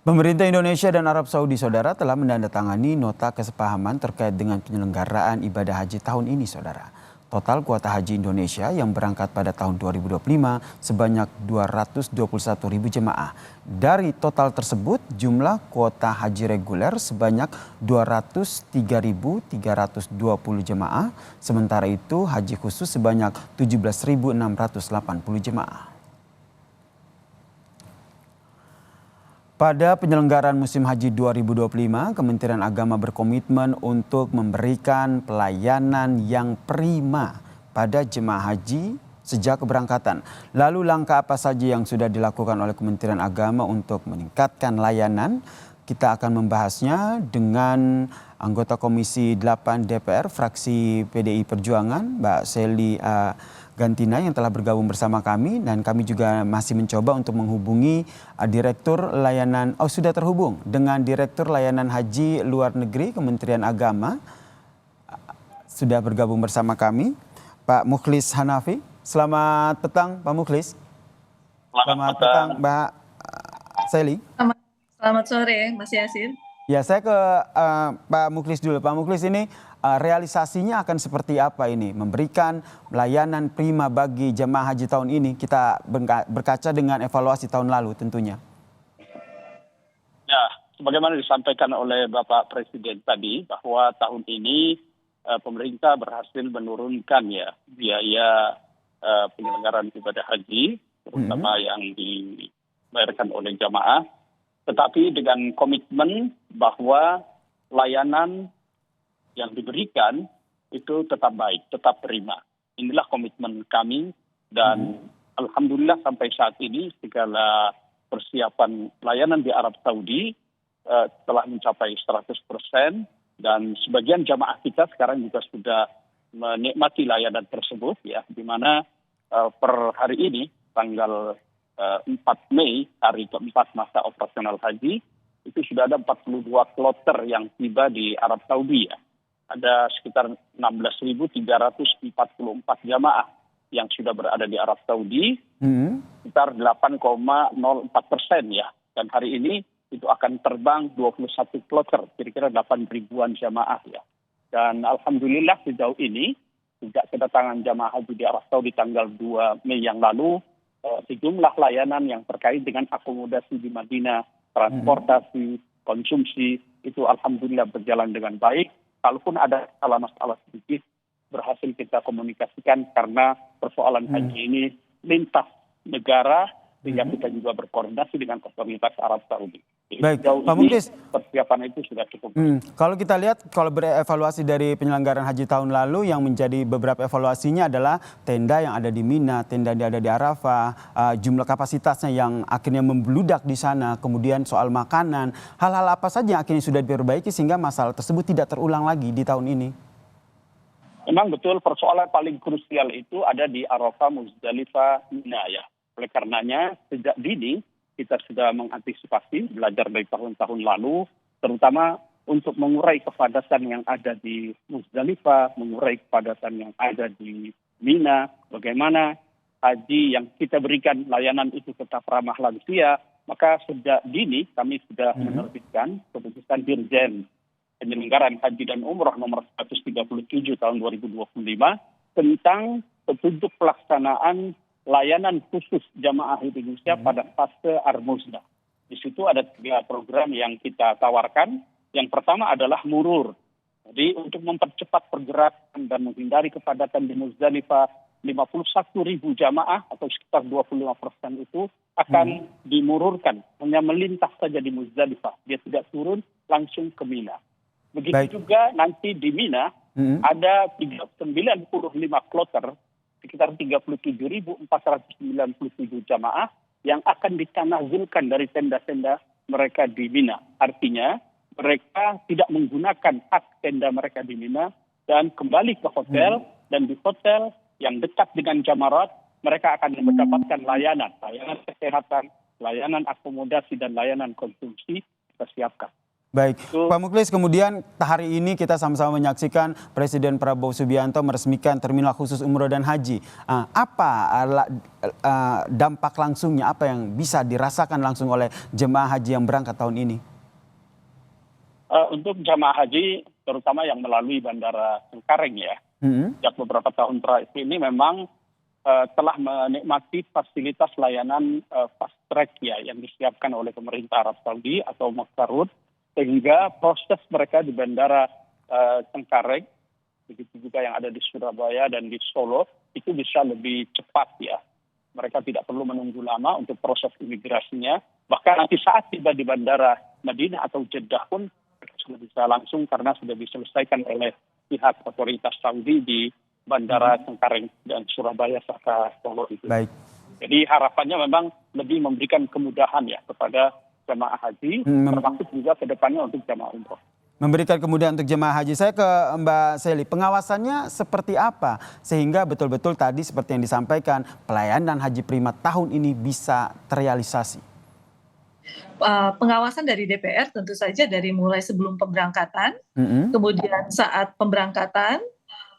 Pemerintah Indonesia dan Arab Saudi saudara telah menandatangani nota kesepahaman terkait dengan penyelenggaraan ibadah haji tahun ini saudara. Total kuota haji Indonesia yang berangkat pada tahun 2025 sebanyak 221.000 jemaah. Dari total tersebut jumlah kuota haji reguler sebanyak 203.320 jemaah. Sementara itu haji khusus sebanyak 17.680 jemaah. Pada penyelenggaraan musim haji 2025, Kementerian Agama berkomitmen untuk memberikan pelayanan yang prima pada jemaah haji sejak keberangkatan. Lalu langkah apa saja yang sudah dilakukan oleh Kementerian Agama untuk meningkatkan layanan? Kita akan membahasnya dengan anggota Komisi 8 DPR fraksi PDI Perjuangan, Mbak Sely Gantina yang telah bergabung bersama kami, dan kami juga masih mencoba untuk menghubungi sudah terhubung dengan Direktur Layanan Haji Luar Negeri Kementerian Agama. Sudah bergabung bersama kami Pak Mukhlis Hanafi. Selamat petang Pak Mukhlis. Selamat petang Mbak Sely. Selamat sore Mas Yasin. Ya, saya ke Pak Mukhlis dulu. Pak Mukhlis, ini realisasinya akan seperti apa ini? Memberikan layanan prima bagi jemaah haji tahun ini, kita berkaca dengan evaluasi tahun lalu tentunya. Ya, sebagaimana disampaikan oleh Bapak Presiden tadi, bahwa tahun ini pemerintah berhasil menurunkan ya biaya penyelenggaraan ibadah haji, terutama yang dibayarkan oleh jamaah, tetapi dengan komitmen bahwa layanan yang diberikan itu tetap baik, tetap prima. Inilah komitmen kami dan alhamdulillah sampai saat ini segala persiapan layanan di Arab Saudi telah mencapai 100% dan sebagian jamaah kita sekarang juga sudah menikmati layanan tersebut ya, di mana per hari ini tanggal 4 Mei, hari keempat masa operasional haji, itu sudah ada 42 kloter yang tiba di Arab Saudi ya. Ada sekitar 16.344 jamaah yang sudah berada di Arab Saudi, sekitar 8,04% ya. Dan hari ini itu akan terbang 21 kloter, kira-kira 8 ribuan jamaah ya. Dan alhamdulillah sejauh ini, sejak kedatangan jamaah haji di Arab Saudi tanggal 2 Mei yang lalu, sejumlah layanan yang terkait dengan akomodasi di Madinah, transportasi, konsumsi, itu alhamdulillah berjalan dengan baik. Kalaupun ada masalah sedikit, berhasil kita komunikasikan karena persoalan haji ini lintas negara, sehingga kita juga berkoordinasi dengan otoritas Arab Saudi. Baik, Pak Mukhlis, persiapan itu sudah cukup. Kalau kita lihat, kalau berevaluasi dari penyelenggaraan haji tahun lalu, yang menjadi beberapa evaluasinya adalah tenda yang ada di Mina, tenda yang ada di Arafah, jumlah kapasitasnya yang akhirnya membludak di sana, kemudian soal makanan, hal-hal apa saja yang akhirnya sudah diperbaiki sehingga masalah tersebut tidak terulang lagi di tahun ini? Memang betul, persoalan paling krusial itu ada di Arafah, Muzdalifah, Mina ya. Oleh karenanya sejak dini kita sudah mengantisipasi, belajar dari tahun-tahun lalu, terutama untuk mengurai kepadatan yang ada di Muzdalifah, mengurai kepadatan yang ada di Mina, bagaimana haji yang kita berikan layanan itu tetap ramah lansia. Maka sejak dini kami sudah menerbitkan keputusan Dirjen Penyelenggaraan Haji dan Umroh nomor 137 tahun 2025 tentang petunjuk pelaksanaan layanan khusus jamaah Indonesia pada fase Armuzda. Di situ ada 3 program yang kita tawarkan. Yang pertama adalah murur. Jadi untuk mempercepat pergerakan dan menghindari kepadatan di Muzdalifah, 51.000 jamaah atau sekitar 25% itu akan dimururkan. Hanya melintas saja di Muzdalifah. Dia tidak turun langsung ke Mina. Begitu juga nanti di Mina ada 95 kloter, sekitar 37.497 jamaah yang akan ditanazulkan dari tenda-tenda mereka di Mina. Artinya mereka tidak menggunakan hak tenda mereka di Mina dan kembali ke hotel, dan di hotel yang dekat dengan jamarat mereka akan mendapatkan layanan kesehatan, layanan akomodasi dan layanan konsumsi kita siapkan. Baik, Itu Pak Muklis, kemudian hari ini kita sama-sama menyaksikan Presiden Prabowo Subianto meresmikan terminal khusus umroh dan haji. Apa dampak langsungnya, apa yang bisa dirasakan langsung oleh jemaah haji yang berangkat tahun ini? untuk jamaah haji, terutama yang melalui Bandara Cengkareng ya, sejak beberapa tahun terakhir ini memang telah menikmati fasilitas layanan fast track ya yang disiapkan oleh pemerintah Arab Saudi atau Maksarut, sehingga proses mereka di Bandara Cengkareng, begitu juga yang ada di Surabaya dan di Solo, itu bisa lebih cepat ya. Mereka tidak perlu menunggu lama untuk proses imigrasinya. Bahkan nanti saat tiba di Bandara Madinah atau Jeddah pun mereka sudah bisa langsung karena sudah diselesaikan oleh pihak otoritas Saudi di Bandara Cengkareng dan Surabaya serta Solo itu. Baik. Jadi harapannya memang lebih memberikan kemudahan ya kepada jemaah haji, termasuk juga ke depannya untuk jemaah umroh. Memberikan kemudahan untuk jemaah haji. Saya ke Mbak Seli, pengawasannya seperti apa sehingga betul-betul tadi seperti yang disampaikan pelayanan haji prima tahun ini bisa terrealisasi? Pengawasan dari DPR tentu saja dari mulai sebelum pemberangkatan, Mm-mm. kemudian saat pemberangkatan,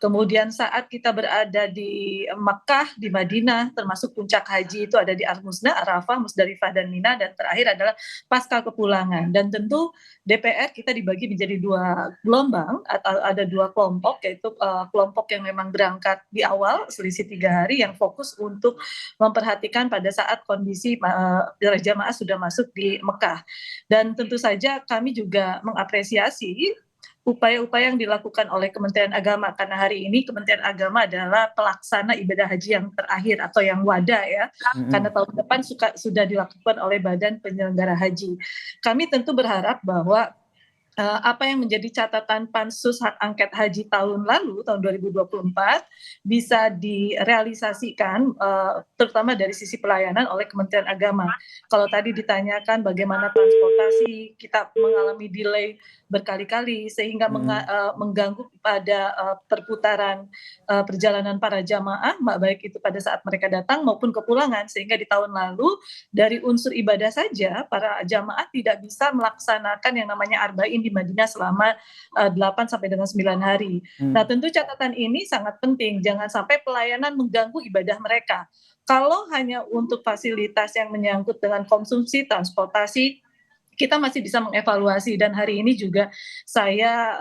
kemudian saat kita berada di Makkah, di Madinah, termasuk puncak haji itu ada di Al-Musna, Arafah, Musdalifah, dan Mina, dan terakhir adalah pasca kepulangan. Dan tentu DPR kita dibagi menjadi dua gelombang, atau ada dua kelompok, yaitu kelompok yang memang berangkat di awal, selisih 3 hari, yang fokus untuk memperhatikan pada saat kondisi jamaah sudah masuk di Mekah. Dan tentu saja kami juga mengapresiasi upaya-upaya yang dilakukan oleh Kementerian Agama, karena hari ini Kementerian Agama adalah pelaksana ibadah haji yang terakhir atau yang wada ya, karena tahun depan sudah dilakukan oleh Badan Penyelenggara Haji. Kami tentu berharap bahwa apa yang menjadi catatan Pansus Hak Angket Haji tahun lalu, tahun 2024, bisa direalisasikan terutama dari sisi pelayanan oleh Kementerian Agama. Kalau tadi ditanyakan bagaimana transportasi, kita mengalami delay berkali-kali sehingga mengganggu pada perputaran perjalanan para jamaah, baik itu pada saat mereka datang maupun kepulangan, sehingga di tahun lalu dari unsur ibadah saja para jamaah tidak bisa melaksanakan yang namanya arba'in di Madinah selama 8 sampai dengan 9 hari. Nah, tentu catatan ini sangat penting, jangan sampai pelayanan mengganggu ibadah mereka. Kalau hanya untuk fasilitas yang menyangkut dengan konsumsi, transportasi, kita masih bisa mengevaluasi. Dan hari ini juga saya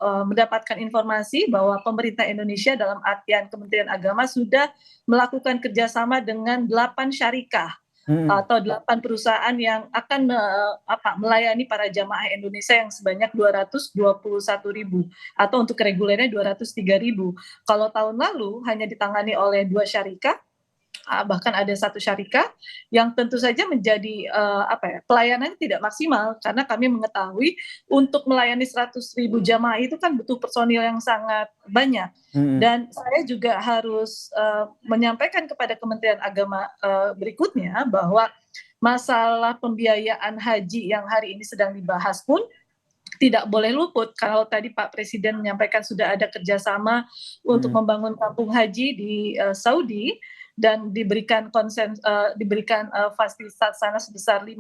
mendapatkan informasi bahwa pemerintah Indonesia dalam artian Kementerian Agama sudah melakukan kerjasama dengan 8 syarikah atau 8 perusahaan yang akan melayani para jamaah Indonesia yang sebanyak 221.000 atau untuk regulernya 203.000. Kalau tahun lalu hanya ditangani oleh 2 syarikah, bahkan ada 1 syarikah yang tentu saja menjadi pelayanannya tidak maksimal, karena kami mengetahui untuk melayani 100.000 jamaah itu kan butuh personil yang sangat banyak. Dan saya juga harus menyampaikan kepada Kementerian Agama berikutnya bahwa masalah pembiayaan haji yang hari ini sedang dibahas pun tidak boleh luput. Kalau tadi Pak Presiden menyampaikan sudah ada kerjasama untuk membangun kampung haji di Saudi dan diberikan fasilitas sana sebesar 50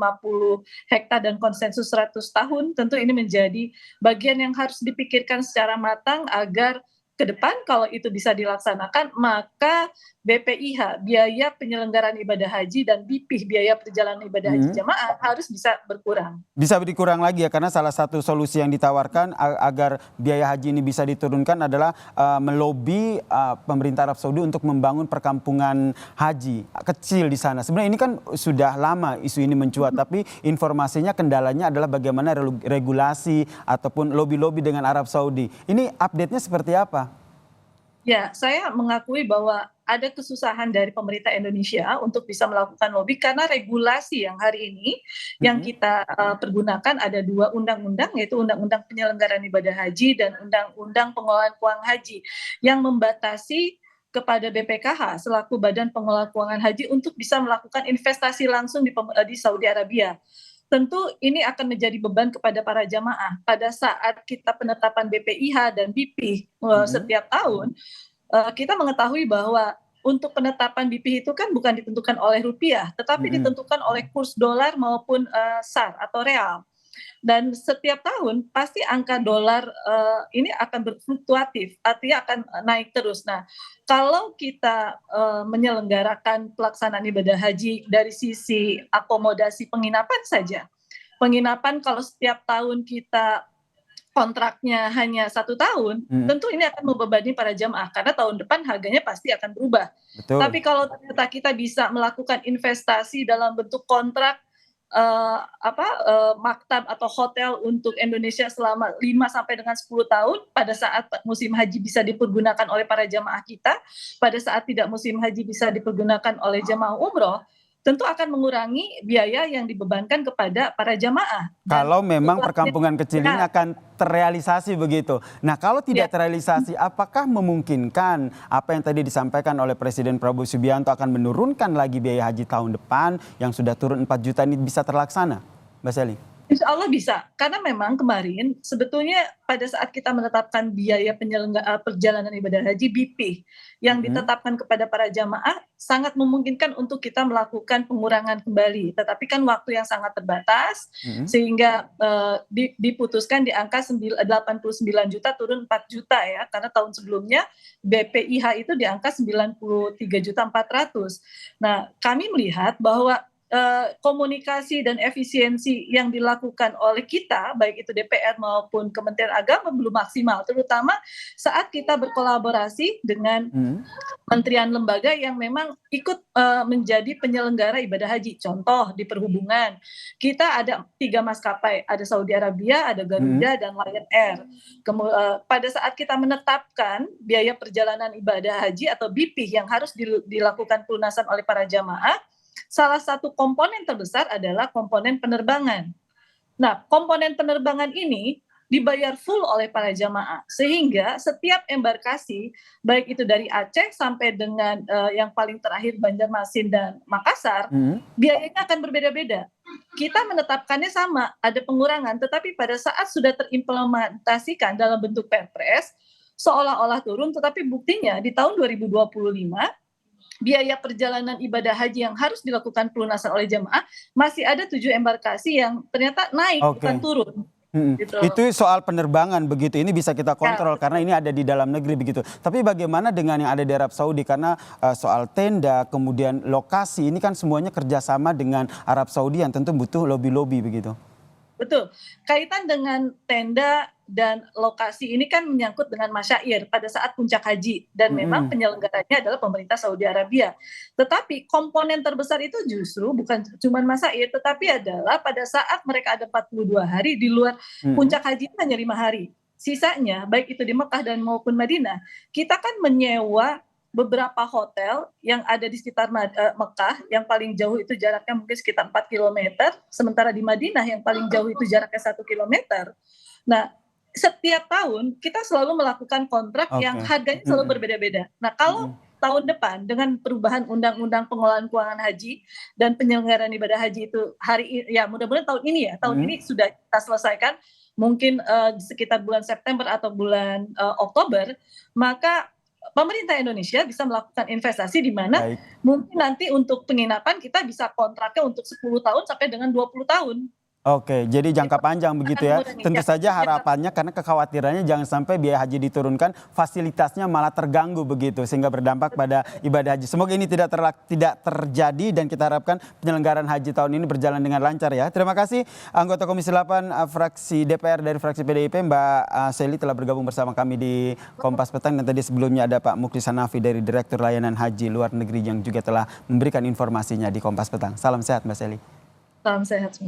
hektar dan konsensus 100 tahun, tentu ini menjadi bagian yang harus dipikirkan secara matang agar ke depan kalau itu bisa dilaksanakan, maka BPIH, biaya penyelenggaraan ibadah haji, dan BPIH, biaya perjalanan ibadah haji jamaah, harus bisa berkurang. Bisa berkurang lagi ya, karena salah satu solusi yang ditawarkan agar biaya haji ini bisa diturunkan adalah melobi pemerintah Arab Saudi untuk membangun perkampungan haji kecil di sana. Sebenarnya ini kan sudah lama isu ini mencuat, tapi informasinya kendalanya adalah bagaimana regulasi ataupun lobby-lobby dengan Arab Saudi. Ini update-nya seperti apa? Ya, saya mengakui bahwa ada kesusahan dari pemerintah Indonesia untuk bisa melakukan lobby karena regulasi yang hari ini yang kita pergunakan ada 2 undang-undang, yaitu Undang-Undang Penyelenggaraan Ibadah Haji dan Undang-Undang Pengelolaan Keuangan Haji yang membatasi kepada BPKH selaku Badan Pengelola Keuangan Haji untuk bisa melakukan investasi langsung di Saudi Arabia. Tentu ini akan menjadi beban kepada para jamaah pada saat kita penetapan BPIH dan BPIH setiap tahun. Kita mengetahui bahwa untuk penetapan BPIH itu kan bukan ditentukan oleh rupiah, tetapi ditentukan oleh kurs dolar maupun SAR atau real. Dan setiap tahun pasti angka dolar ini akan berfluktuatif, artinya akan naik terus. Nah, kalau kita menyelenggarakan pelaksanaan ibadah haji dari sisi akomodasi penginapan saja, penginapan kalau setiap tahun kita kontraknya hanya 1 tahun, tentu ini akan membebani para jamaah karena tahun depan harganya pasti akan berubah. Betul. Tapi kalau ternyata kita bisa melakukan investasi dalam bentuk kontrak maktab atau hotel untuk Indonesia selama 5 sampai dengan 10 tahun, pada saat musim haji bisa dipergunakan oleh para jamaah kita, pada saat tidak musim haji bisa dipergunakan oleh jamaah umroh, tentu akan mengurangi biaya yang dibebankan kepada para jamaah. Kalau memang perkampungan kecil ini akan terrealisasi begitu. Nah, kalau tidak terrealisasi, apakah memungkinkan apa yang tadi disampaikan oleh Presiden Prabowo Subianto akan menurunkan lagi biaya haji tahun depan yang sudah turun 4 juta ini bisa terlaksana, Mbak Sally? Insya Allah bisa, karena memang kemarin sebetulnya pada saat kita menetapkan biaya perjalanan ibadah haji BP yang ditetapkan kepada para jamaah sangat memungkinkan untuk kita melakukan pengurangan kembali. Tetapi kan waktu yang sangat terbatas sehingga diputuskan di angka 89 juta turun 4 juta ya, karena tahun sebelumnya BPIH itu di angka 93.400.000. Nah, kami melihat bahwa komunikasi dan efisiensi yang dilakukan oleh kita, baik itu DPR maupun Kementerian Agama belum maksimal, terutama saat kita berkolaborasi dengan kementerian lembaga yang memang ikut menjadi penyelenggara ibadah haji. Contoh di perhubungan, kita ada 3 maskapai, ada Saudi Arabia, ada Garuda, dan Lion Air. Pada saat kita menetapkan biaya perjalanan ibadah haji atau BP yang harus dilakukan pelunasan oleh para jamaah, salah satu komponen terbesar adalah komponen penerbangan. Nah, komponen penerbangan ini dibayar full oleh para jamaah, sehingga setiap embarkasi, baik itu dari Aceh sampai dengan yang paling terakhir Banjarmasin dan Makassar, biayanya akan berbeda-beda. Kita menetapkannya sama, ada pengurangan, tetapi pada saat sudah terimplementasikan dalam bentuk Perpres, seolah-olah turun, tetapi buktinya di tahun 2025, biaya perjalanan ibadah haji yang harus dilakukan pelunasan oleh jemaah masih ada 7 embarkasi yang ternyata naik bukan turun. Gitu. Itu soal penerbangan begitu, ini bisa kita kontrol karena ini ada di dalam negeri begitu. Tapi bagaimana dengan yang ada di Arab Saudi, karena soal tenda kemudian lokasi ini kan semuanya kerjasama dengan Arab Saudi yang tentu butuh lobby-lobby begitu. Betul, kaitan dengan tenda dan lokasi ini kan menyangkut dengan masyair pada saat puncak haji, dan memang penyelenggaranya adalah pemerintah Saudi Arabia. Tetapi komponen terbesar itu justru bukan cuma masyair, tetapi adalah pada saat mereka ada 42 hari di luar puncak haji itu hanya 5 hari. Sisanya baik itu di Mekah dan maupun Madinah, kita kan menyewa beberapa hotel yang ada di sekitar Mekah, yang paling jauh itu jaraknya mungkin sekitar 4 km, sementara di Madinah yang paling jauh itu jaraknya 1 km. Nah, setiap tahun kita selalu melakukan kontrak yang harganya selalu berbeda-beda. Nah, kalau tahun depan dengan perubahan undang-undang pengelolaan keuangan haji dan penyelenggaraan ibadah haji itu mudah-mudahan tahun ini tahun ini sudah kita selesaikan, mungkin sekitar bulan September atau bulan Oktober, maka pemerintah Indonesia bisa melakukan investasi di mana mungkin nanti untuk penginapan kita bisa kontraknya untuk 10 tahun sampai dengan 20 tahun. Oke, jadi jangka panjang begitu ya. Tentu saja harapannya karena kekhawatirannya jangan sampai biaya haji diturunkan, fasilitasnya malah terganggu begitu sehingga berdampak pada ibadah haji. Semoga ini tidak terjadi dan kita harapkan penyelenggaraan haji tahun ini berjalan dengan lancar ya. Terima kasih anggota Komisi 8 fraksi DPR dari fraksi PDIP Mbak Sally telah bergabung bersama kami di Kompas Petang, dan tadi sebelumnya ada Pak Muklis Hanafi dari Direktur Layanan Haji Luar Negeri yang juga telah memberikan informasinya di Kompas Petang. Salam sehat Mbak Sally. Salam sehat semua.